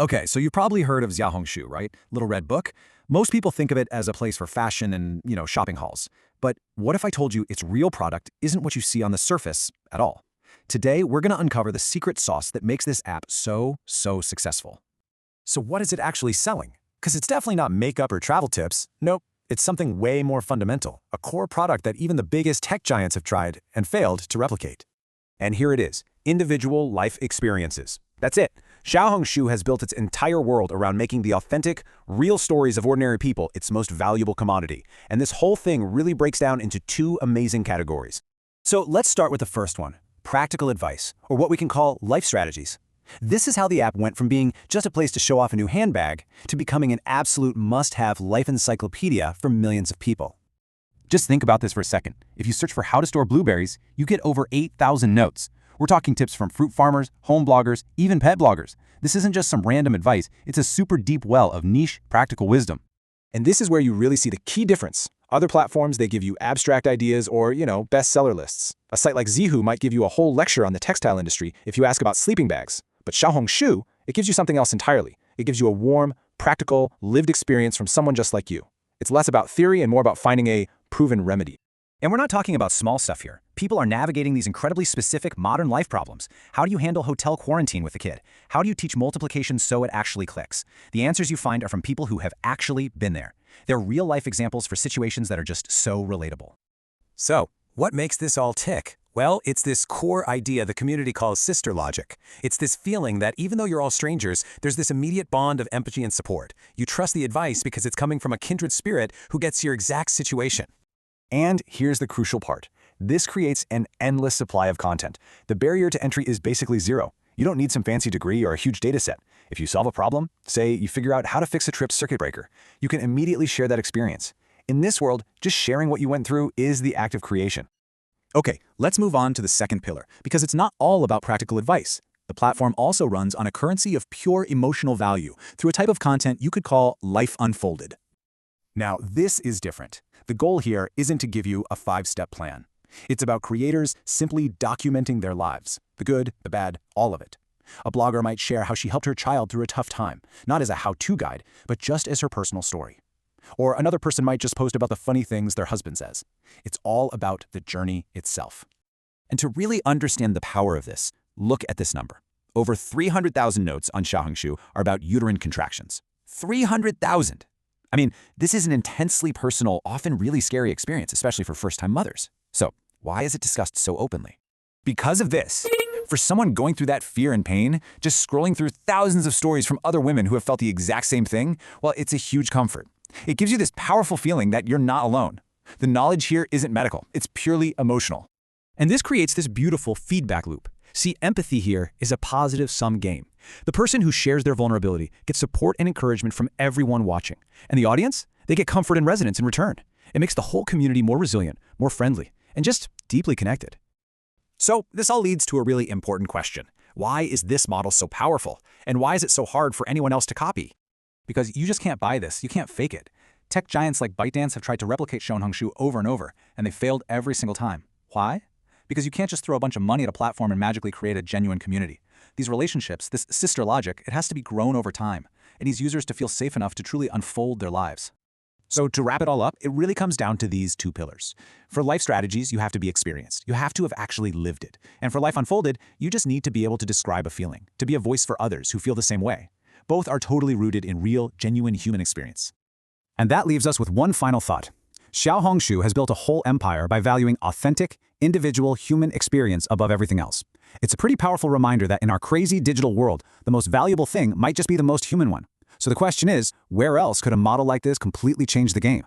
Okay, so you've probably heard of Xiaohongshu, right? Little red book. Most people think of it as a place for fashion and, shopping halls. But what if I told you its real product isn't what you see on the surface at all? Today, we're going to uncover the secret sauce that makes this app so successful. So what is it actually selling? Because it's definitely not makeup or travel tips. Nope, it's something way more fundamental, a core product that even the biggest tech giants have tried and failed to replicate. And here it is, individual life experiences. That's it. Xiaohongshu has built its entire world around making the authentic, real stories of ordinary people its most valuable commodity. And this whole thing really breaks down into two amazing categories. So let's start with the first one, practical advice, or what we can call life strategies. This is how the app went from being just a place to show off a new handbag to becoming an absolute must-have life encyclopedia for millions of people. Just think about this for a second. If you search for how to store blueberries, you get over 8,000 notes. We're talking tips from fruit farmers, home bloggers, even pet bloggers. This isn't just some random advice, it's a super deep well of niche, practical wisdom. And this is where you really see the key difference. Other platforms, they give you abstract ideas or, bestseller lists. A site like Zihu might give you a whole lecture on the textile industry if you ask about sleeping bags. But Xiaohongshu, it gives you something else entirely. It gives you a warm, practical, lived experience from someone just like you. It's less about theory and more about finding a proven remedy. And we're not talking about small stuff here. People are navigating these incredibly specific modern life problems. How do you handle hotel quarantine with a kid? How do you teach multiplication so it actually clicks? The answers you find are from people who have actually been there. They're real-life examples for situations that are just so relatable. So, what makes this all tick? Well, it's this core idea the community calls sister logic. It's this feeling that even though you're all strangers, there's this immediate bond of empathy and support. You trust the advice because it's coming from a kindred spirit who gets your exact situation. And here's the crucial part. This creates an endless supply of content. The barrier to entry is basically zero. You don't need some fancy degree or a huge data set. If you solve a problem, say you figure out how to fix a tripped circuit breaker, you can immediately share that experience. In this world, just sharing what you went through is the act of creation. Okay, let's move on to the second pillar, because it's not all about practical advice. The platform also runs on a currency of pure emotional value through a type of content you could call life unfolded. Now, this is different. The goal here isn't to give you a 5-step plan. It's about creators simply documenting their lives, the good, the bad, all of it. A blogger might share how she helped her child through a tough time, not as a how-to guide, but just as her personal story. Or another person might just post about the funny things their husband says. It's all about the journey itself. And to really understand the power of this, look at this number. Over 300,000 notes on Xiaohongshu are about uterine contractions. 300,000! I mean, this is an intensely personal, often really scary experience, especially for first-time mothers. So, why is it discussed so openly? Because of this. For someone going through that fear and pain, just scrolling through thousands of stories from other women who have felt the exact same thing, well, it's a huge comfort. It gives you this powerful feeling that you're not alone. The knowledge here isn't medical, it's purely emotional. And this creates this beautiful feedback loop. See, empathy here is a positive-sum game. The person who shares their vulnerability gets support and encouragement from everyone watching. And the audience? They get comfort and resonance in return. It makes the whole community more resilient, more friendly, and just deeply connected. So, this all leads to a really important question. Why is this model so powerful? And why is it so hard for anyone else to copy? Because you just can't buy this, you can't fake it. Tech giants like ByteDance have tried to replicate Xiaohongshu over and over, and they failed every single time. Why? Because you can't just throw a bunch of money at a platform and magically create a genuine community. These relationships, this sister logic, it has to be grown over time. It needs users to feel safe enough to truly unfold their lives. So to wrap it all up, it really comes down to these two pillars. For life strategies, you have to be experienced. You have to have actually lived it. And for life unfolded, you just need to be able to describe a feeling, to be a voice for others who feel the same way. Both are totally rooted in real, genuine human experience. And that leaves us with one final thought. Xiaohongshu has built a whole empire by valuing authentic, individual human experience above everything else. It's a pretty powerful reminder that in our crazy digital world, the most valuable thing might just be the most human one. So the question is, where else could a model like this completely change the game?